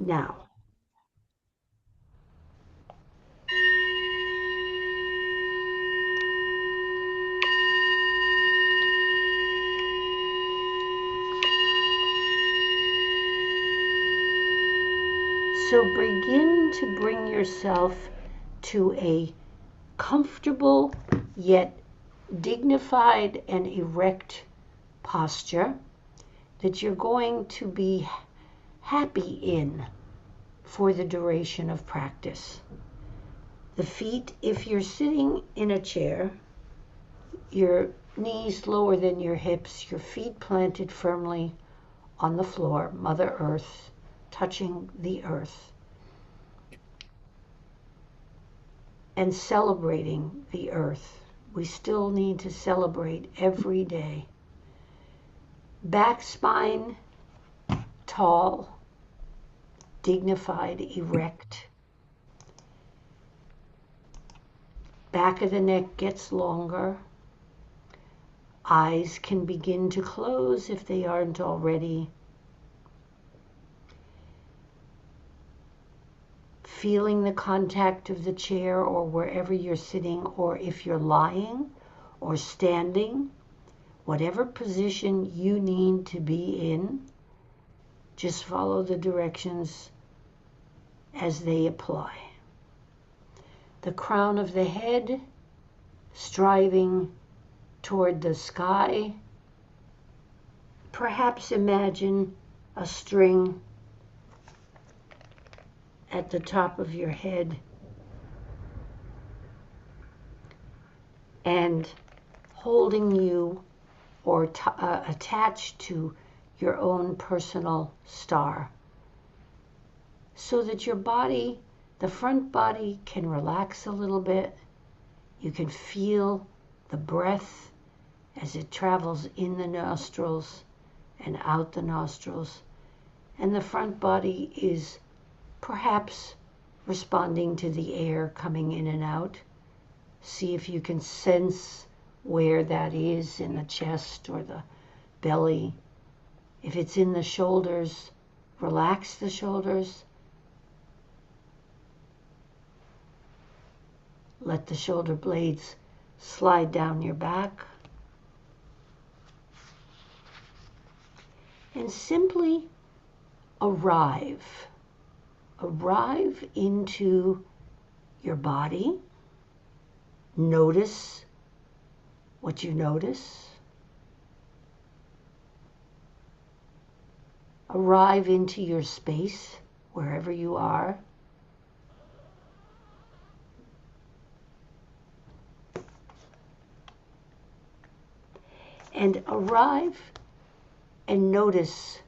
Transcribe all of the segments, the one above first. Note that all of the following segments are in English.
Now, so begin to bring yourself to a comfortable yet dignified and erect posture that you're going to be happy in for the duration of practice. The feet, if you're sitting in a chair, your knees lower than your hips, your feet planted firmly on the floor, Mother Earth, touching the earth, and celebrating the earth. We still need to celebrate every day. Back spine tall, dignified, erect. Back of the neck gets longer. Eyes can begin to close if they aren't already. Feeling the contact of the chair or wherever you're sitting, or if you're lying or standing, whatever position you need to be in, just follow the directions as they apply. The crown of the head striving toward the sky. Perhaps imagine a string at the top of your head and holding you or attached to your own personal star, so that your body, the front body, can relax a little bit. You can feel the breath as it travels in the nostrils and out the nostrils, and the front body is perhaps responding to the air coming in and out. See if you can sense where that is in the chest or the belly. If it's in the shoulders, relax the shoulders. Let the shoulder blades slide down your back. And simply arrive into your body. Notice what you notice. Arrive into your space, wherever you are. And arrive and notice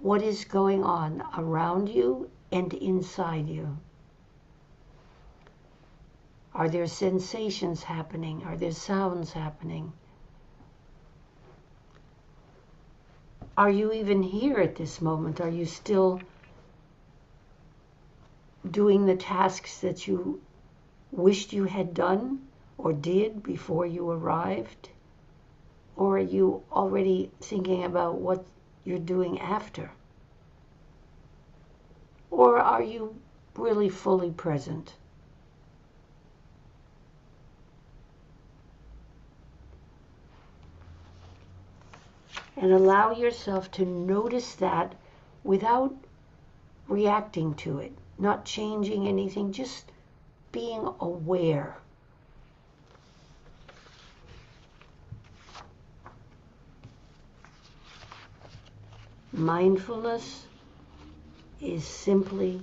what is going on around you and inside you. Are there sensations happening? Are there sounds happening? Are you even here at this moment? Are you still doing the tasks that you wished you had done or did before you arrived? Or are you already thinking about what you're doing after? Or are you really fully present? And allow yourself to notice that without reacting to it, not changing anything, just being aware. Mindfulness is simply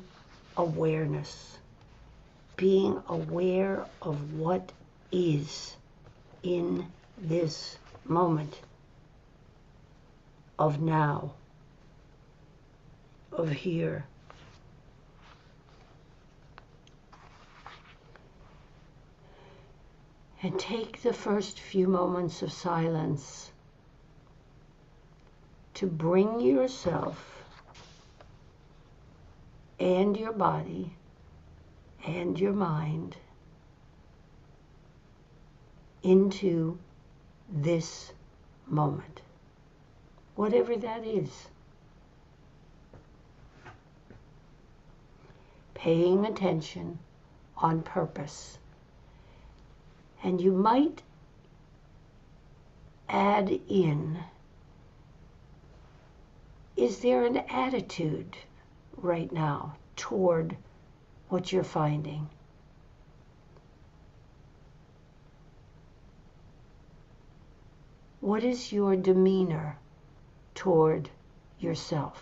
awareness, being aware of what is in this moment of now, of here. And take the first few moments of silence to bring yourself and your body and your mind into this moment, whatever that is. paying attention on purpose. And you might add in, is there an attitude right now toward what you're finding? What is your demeanor toward yourself?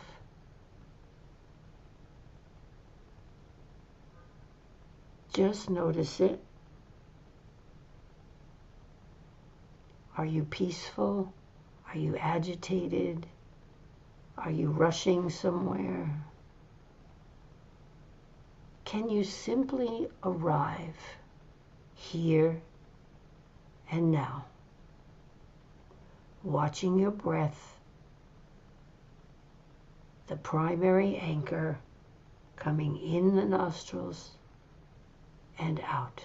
Just notice it. Are you peaceful? Are you agitated? Are you rushing somewhere? Can you simply arrive here and now, watching your breath, the primary anchor coming in the nostrils and out?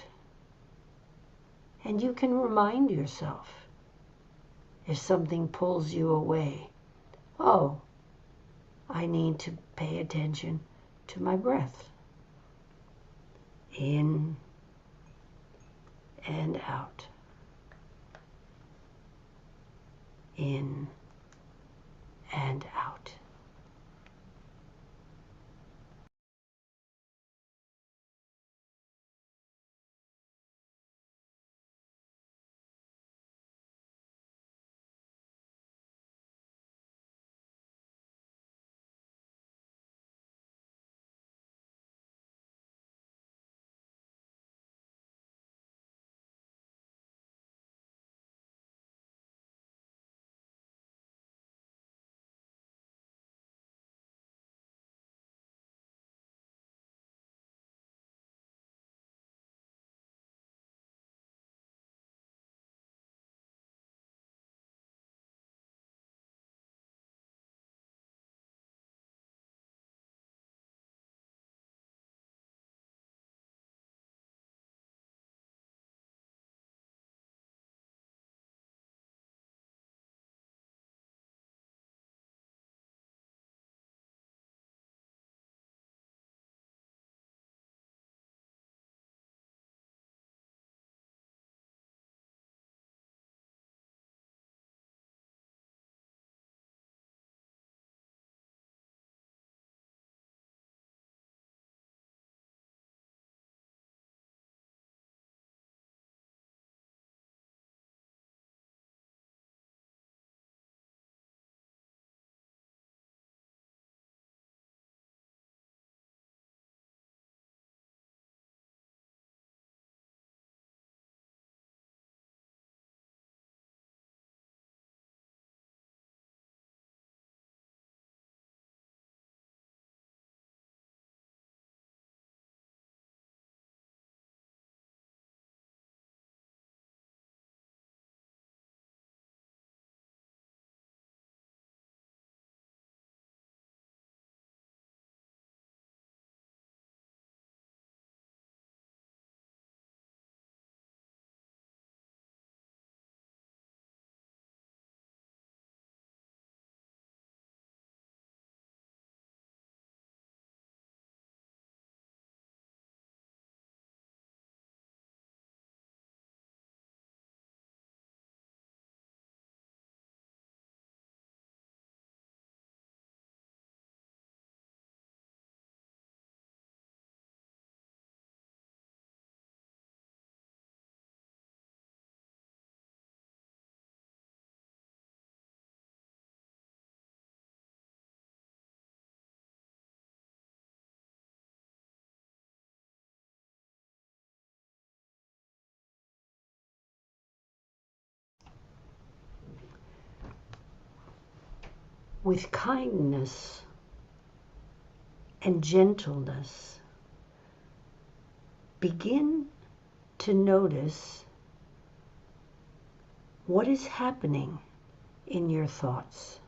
And you can remind yourself, if something pulls you away, oh, I need to pay attention to my breath. In and out. In and out. With kindness and gentleness, begin to notice what is happening in your thoughts.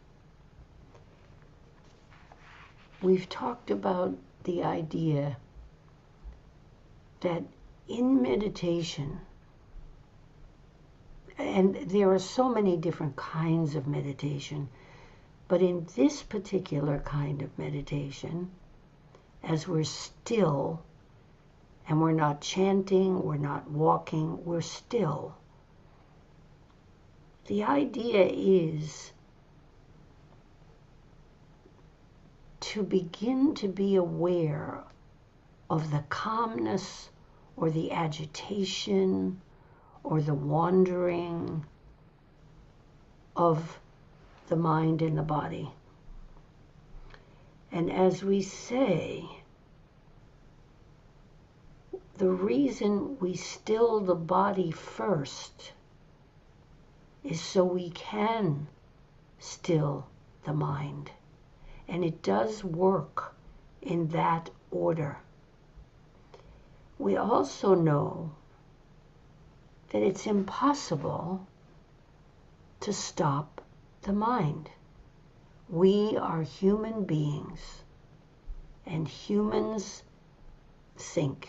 We've talked about the idea that in meditation, and there are so many different kinds of meditation, but in this particular kind of meditation, as we're still, and we're not chanting, we're not walking, we're still. The idea is to begin to be aware of the calmness or the agitation or the wandering of the mind and the body. And as we say, the reason we still the body first is so we can still the mind. And it does work in that order. We also know that it's impossible to stop the mind. We are human beings, and humans think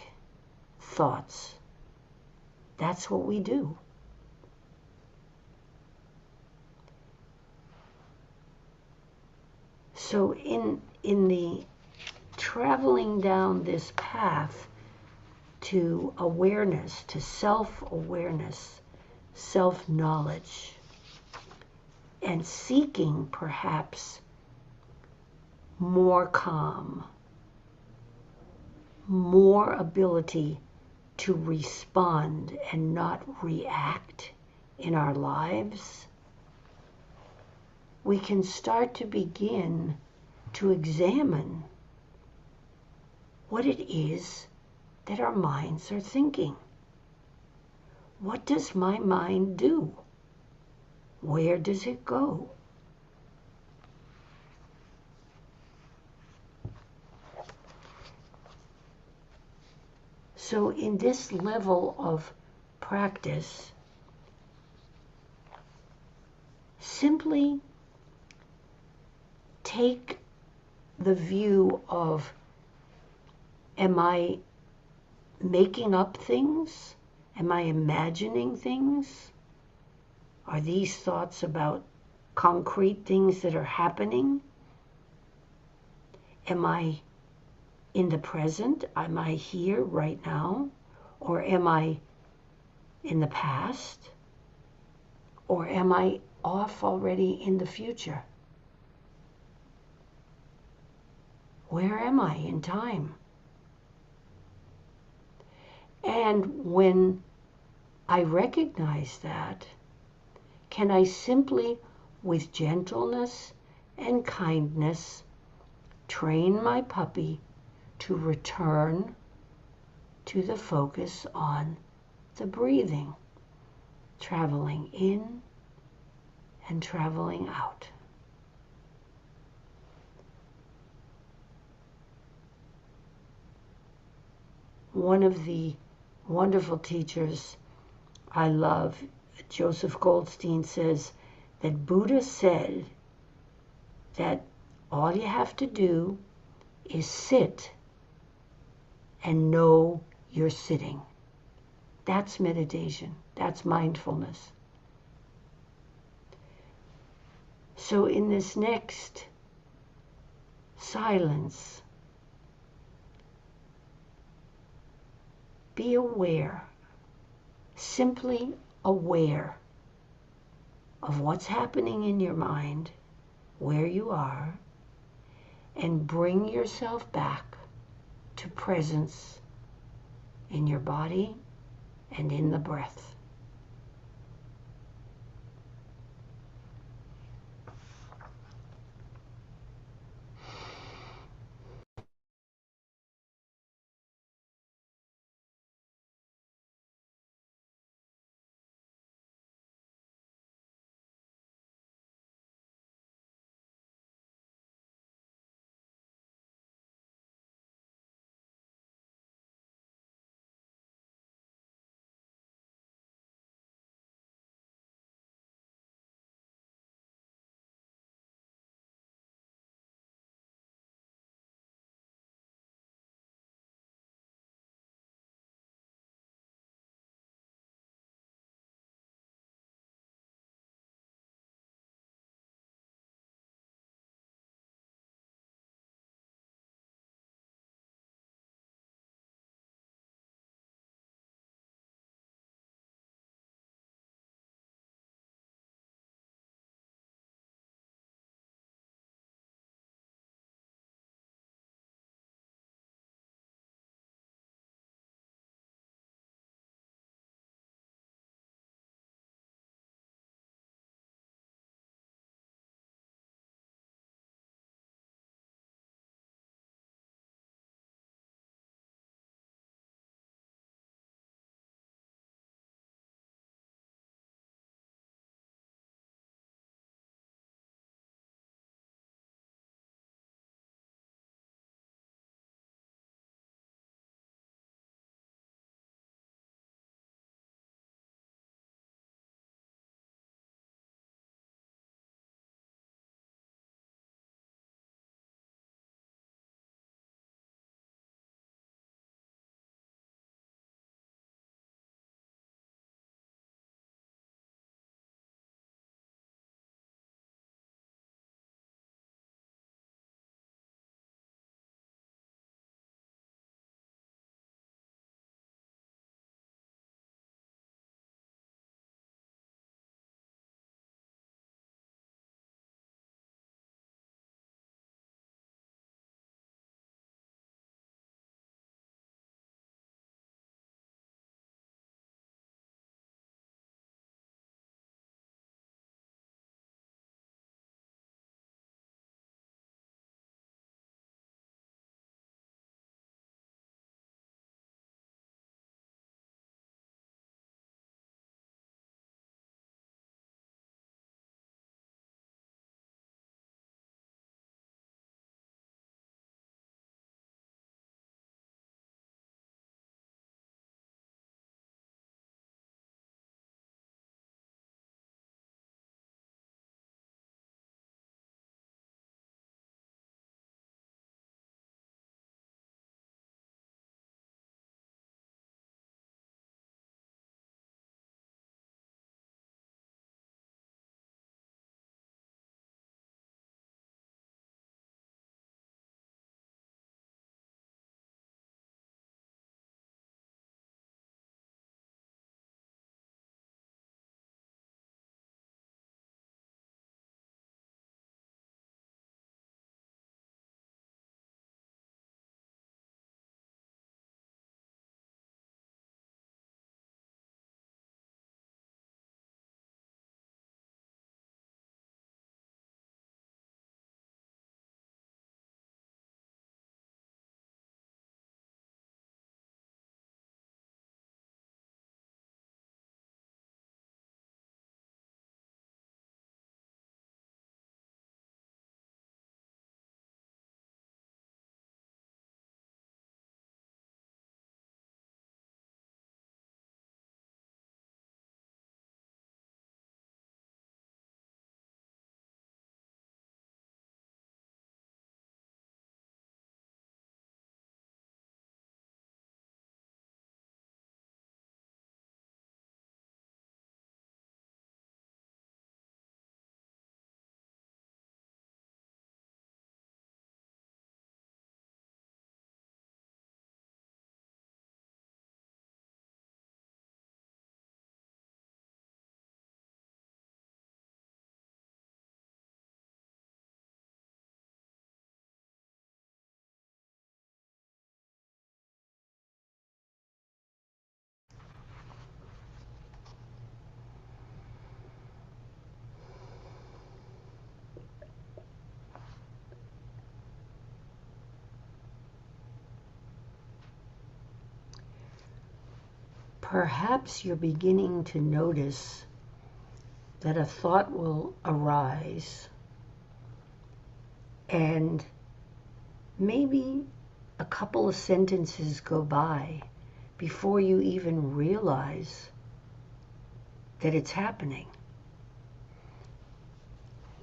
thoughts. That's what we do. So in the traveling down this path to awareness, to self-awareness, self-knowledge, and seeking perhaps more calm, more ability to respond and not react in our lives, we can start to begin to examine what it is that our minds are thinking. What does my mind do? Where does it go? So in this level of practice, simply take the view of, am I making up things? Am I imagining things? Are these thoughts about concrete things that are happening? Am I in the present? Am I here right now? Or am I in the past? Or am I off already in the future? Where am I in time? And when I recognize that, can I simply, with gentleness and kindness, train my puppy to return to the focus on the breathing, traveling in and traveling out. One of the wonderful teachers I love, Joseph Goldstein, says that Buddha said that all you have to do is sit and know you're sitting. That's meditation. That's mindfulness. So in this next silence, be aware, simply aware of what's happening in your mind, where you are, and bring yourself back to presence in your body and in the breath. perhaps you're beginning to notice that a thought will arise, and maybe a couple of sentences go by before you even realize that it's happening.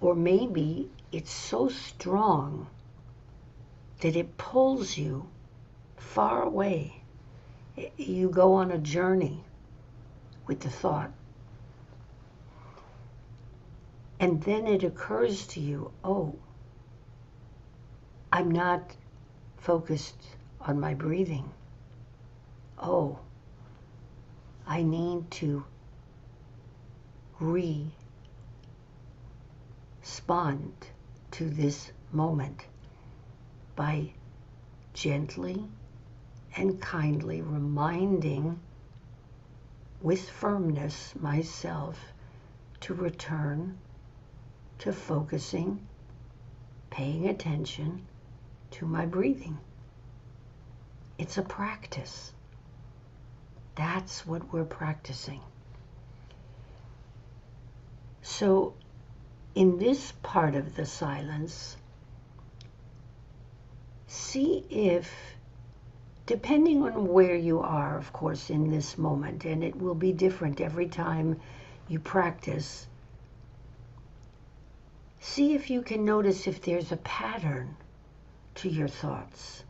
Or maybe it's so strong that it pulls you far away. You go on a journey with the thought. And then it occurs to you, oh, I'm not focused on my breathing. Oh, I need to respond to this moment by gently and kindly reminding with firmness myself to return to focusing, paying attention to my breathing. It's a practice. That's what we're practicing. So in this part of the silence, see if, depending on where you are, of course, in this moment, and it will be different every time you practice, see if you can notice if there's a pattern to your thoughts.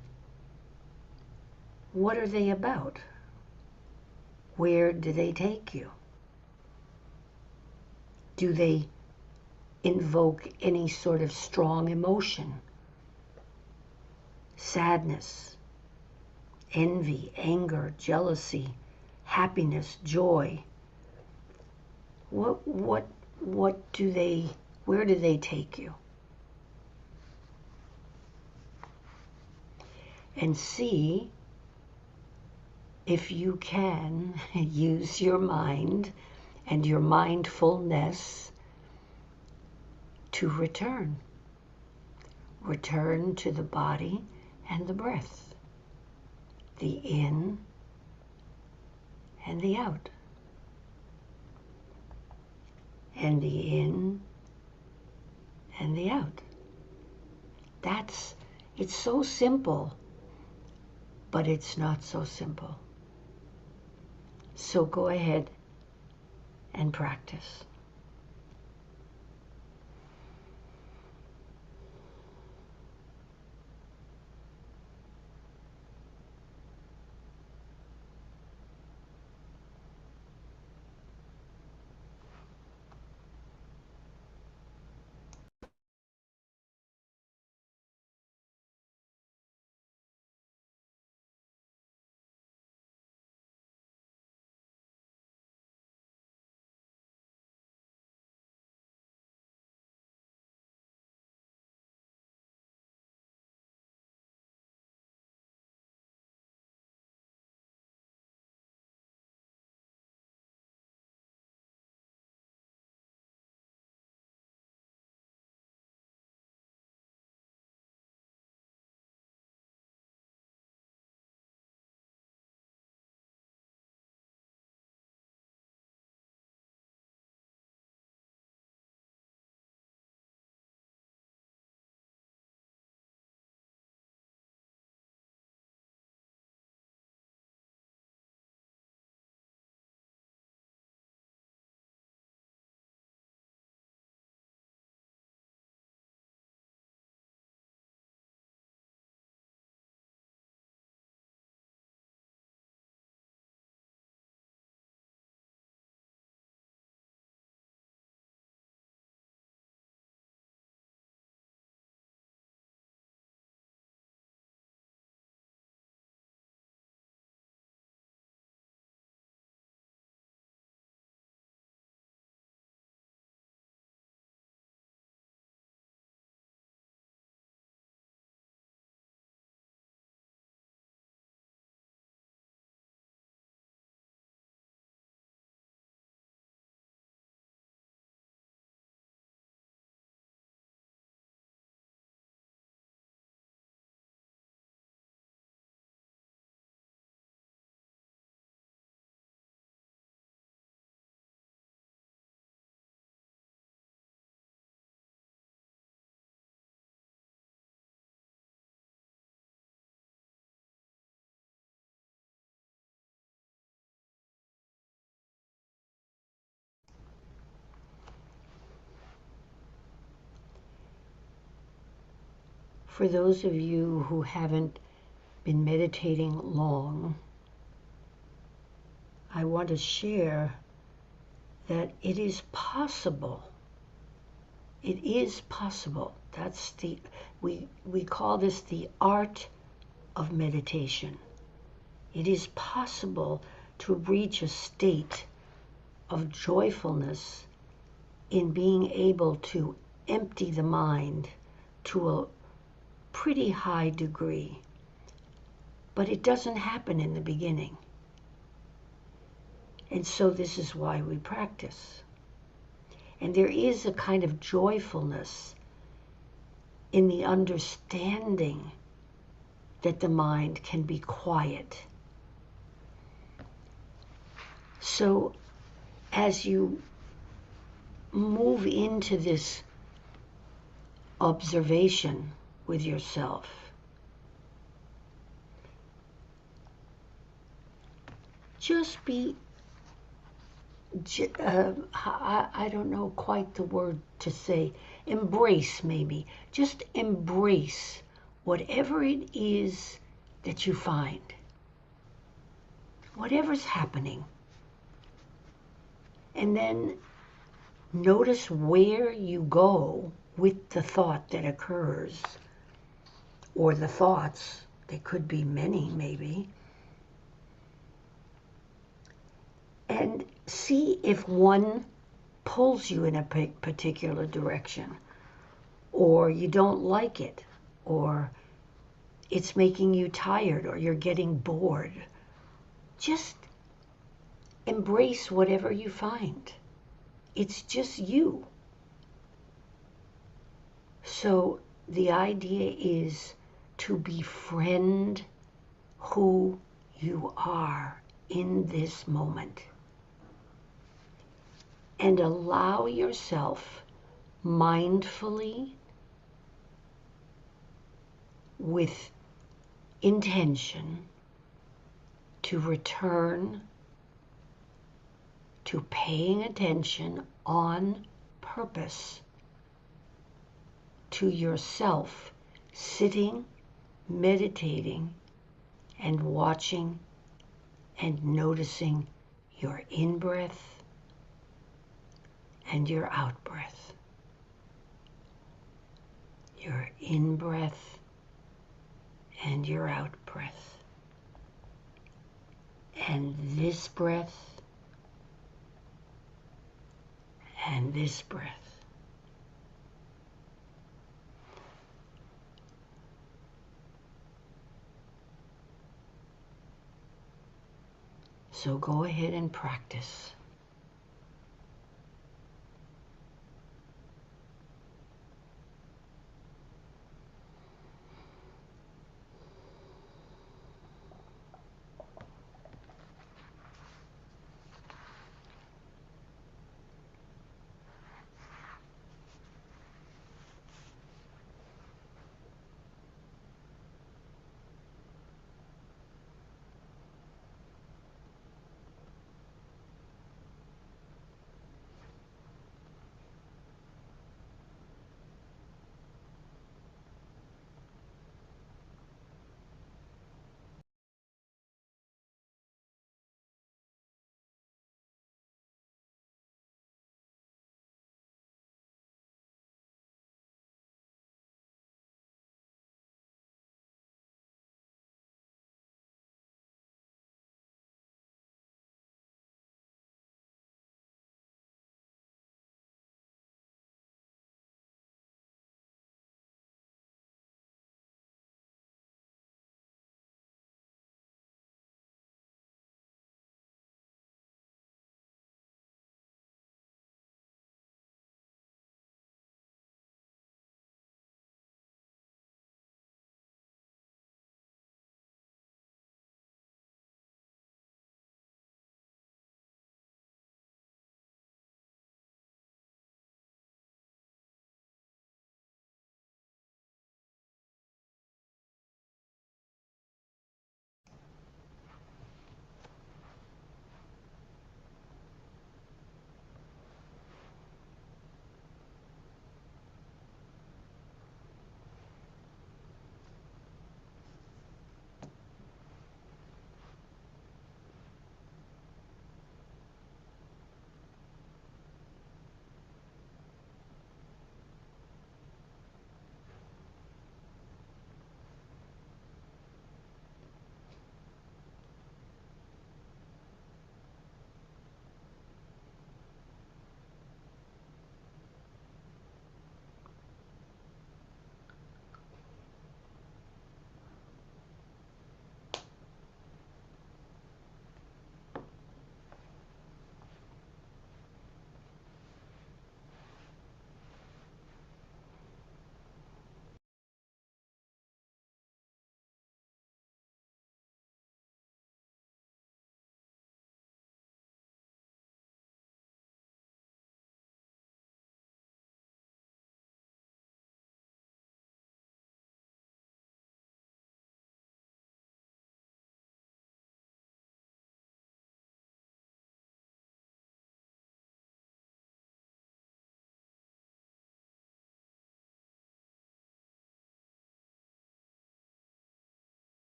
What are they about? Where do they take you? Do they invoke any sort of strong emotion? Sadness, envy, anger, jealousy, happiness, joy. What do they, where do they take you? And see if you can use your mind and your mindfulness to return. Return to the body and the breath, the in and the out, and the in and the out. It's so simple, but it's not so simple. So go ahead and practice. For those of you who haven't been meditating long, I want to share that it is possible. It is possible. We call this the art of meditation. It is possible to reach a state of joyfulness in being able to empty the mind to a pretty high degree. But it doesn't happen in the beginning. And so this is why we practice. And there is a kind of joyfulness in the understanding that the mind can be quiet. So as you move into this observation with yourself, just be, I don't know quite the word to say, embrace maybe. Just embrace whatever it is that you find, whatever's happening. And then notice where you go with the thought that occurs, or the thoughts. There could be many, maybe. And see if one pulls you in a particular direction, or you don't like it, or it's making you tired, or you're getting bored. Just embrace whatever you find. It's just you. So the idea is to befriend who you are in this moment. And allow yourself mindfully, with intention, to return to paying attention on purpose to yourself, sitting, meditating, and watching and noticing your in-breath and your out-breath. Your in-breath and your out-breath. And this breath and this breath. So go ahead and practice.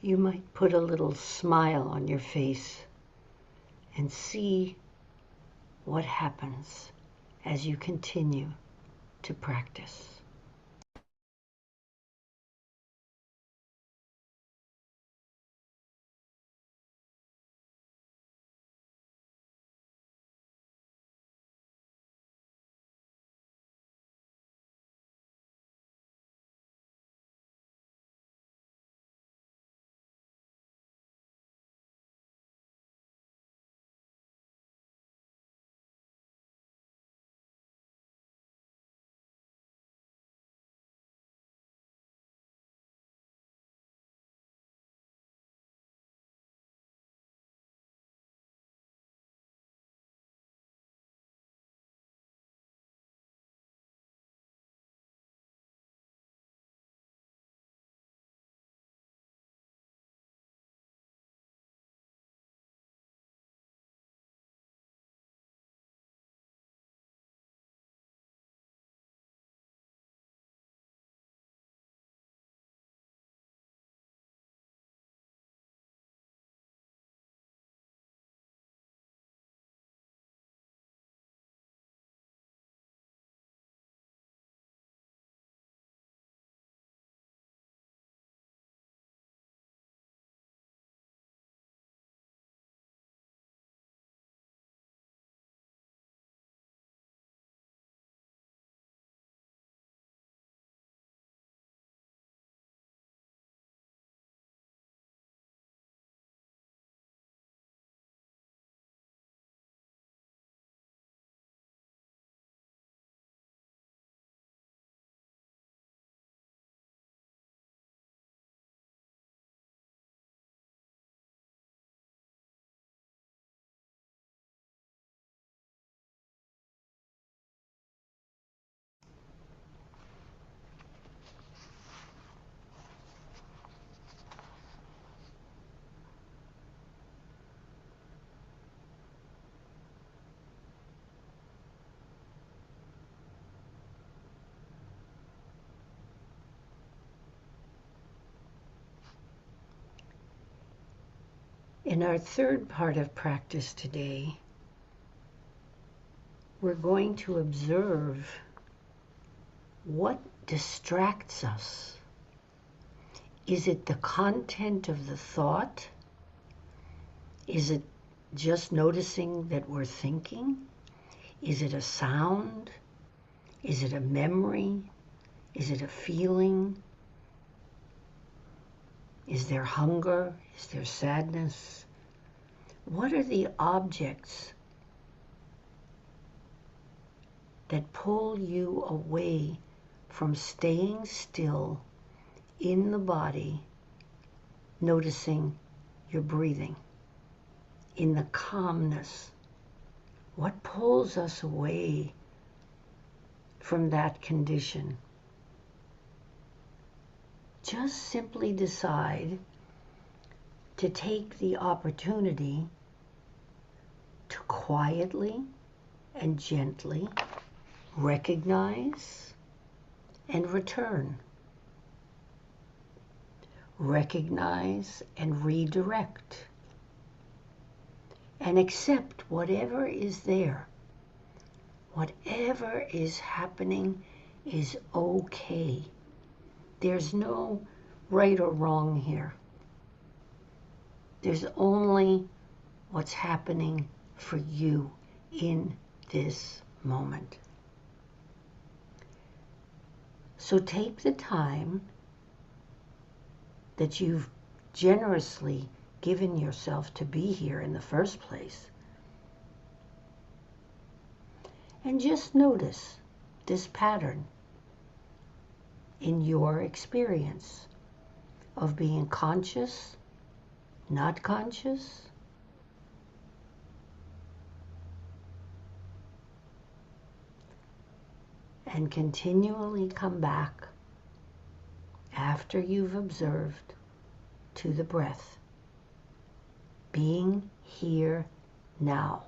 you might put a little smile on your face and see what happens as you continue to practice. In our third part of practice today, we're going to observe what distracts us. Is it the content of the thought? Is it just noticing that we're thinking? Is it a sound? Is it a memory? Is it a feeling? Is there hunger? Is there sadness? What are the objects that pull you away from staying still in the body, noticing your breathing, in the calmness? What pulls us away from that condition? Just simply decide to take the opportunity to quietly and gently recognize and return. Recognize and redirect. And accept whatever is there. Whatever is happening is okay. There's no right or wrong here. There's only what's happening for you in this moment. So take the time that you've generously given yourself to be here in the first place, and just notice this pattern in your experience of being conscious, not conscious, and continually come back after you've observed to the breath, being here now.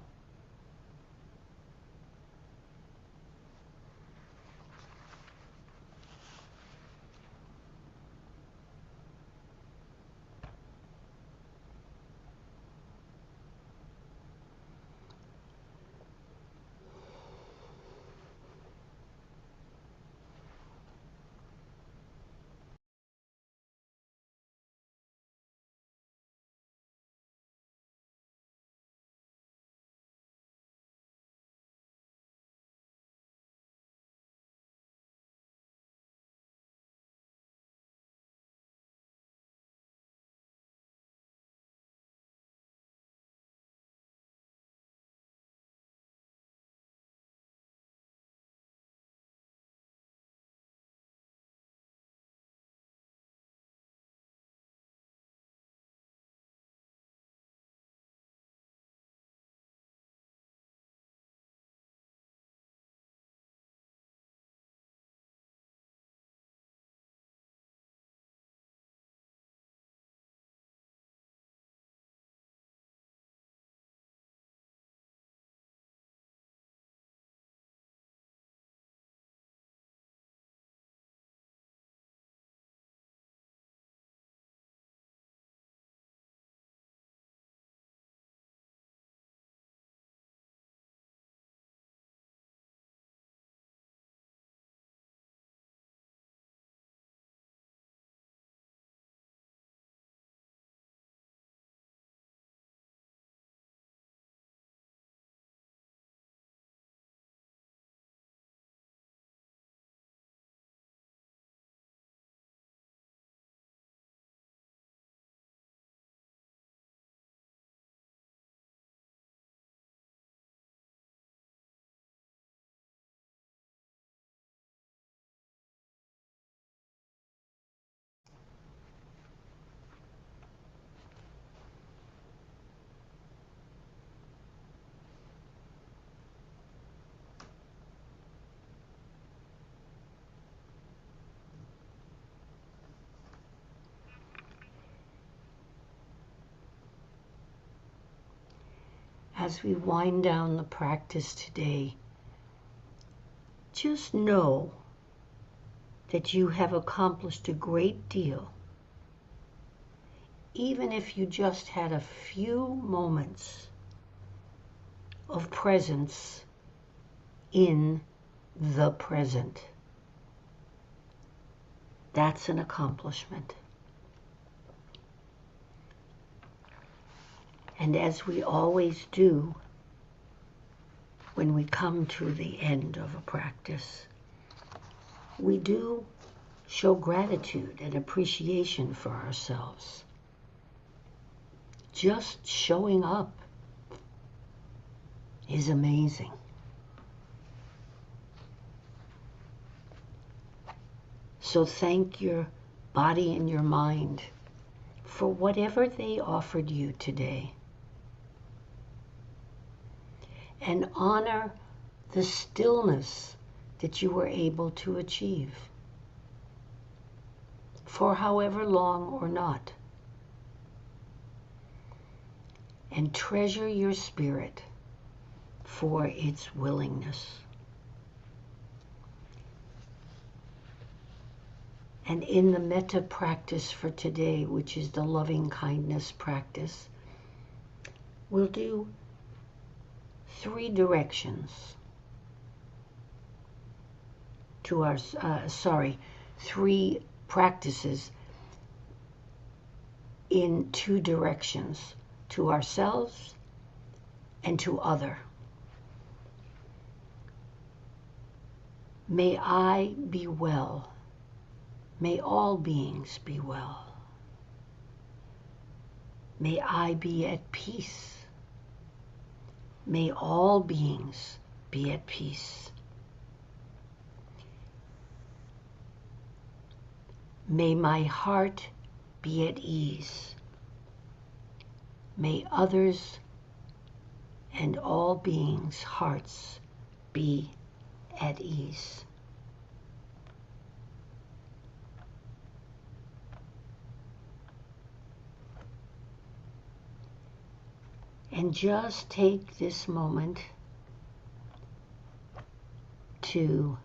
as we wind down the practice today, just know that you have accomplished a great deal, even if you just had a few moments of presence in the present. That's an accomplishment. And as we always do when we come to the end of a practice, we do show gratitude and appreciation for ourselves. Just showing up is amazing. So thank your body and your mind for whatever they offered you today. And honor the stillness that you were able to achieve, for however long or not. And treasure your spirit for its willingness. And in the metta practice for today, which is the loving kindness practice, we'll do 3 directions to our, 3 practices in 2 directions, to ourselves and to other. May I be well. May all beings be well. May I be at peace. May all beings be at peace. May my heart be at ease. May others and all beings' hearts be at ease. And just take this moment to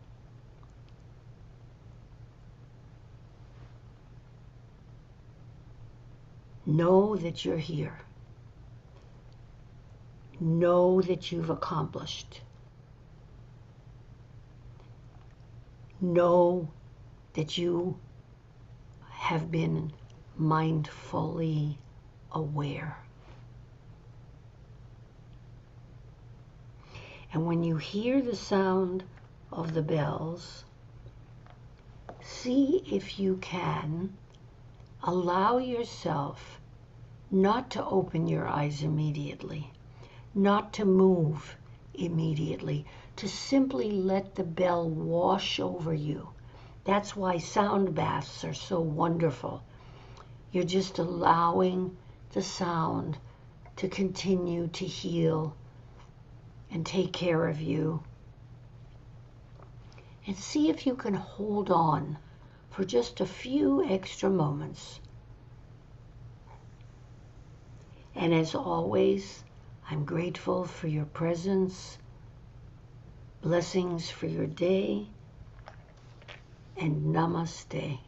know that you're here. Know that you've accomplished. Know that you have been mindfully aware. And when you hear the sound of the bells, see if you can allow yourself not to open your eyes immediately, not to move immediately, to simply let the bell wash over you. That's why sound baths are so wonderful. You're just allowing the sound to continue to heal and take care of you. And see if you can hold on for just a few extra moments. And as always, I'm grateful for your presence, blessings for your day, and namaste.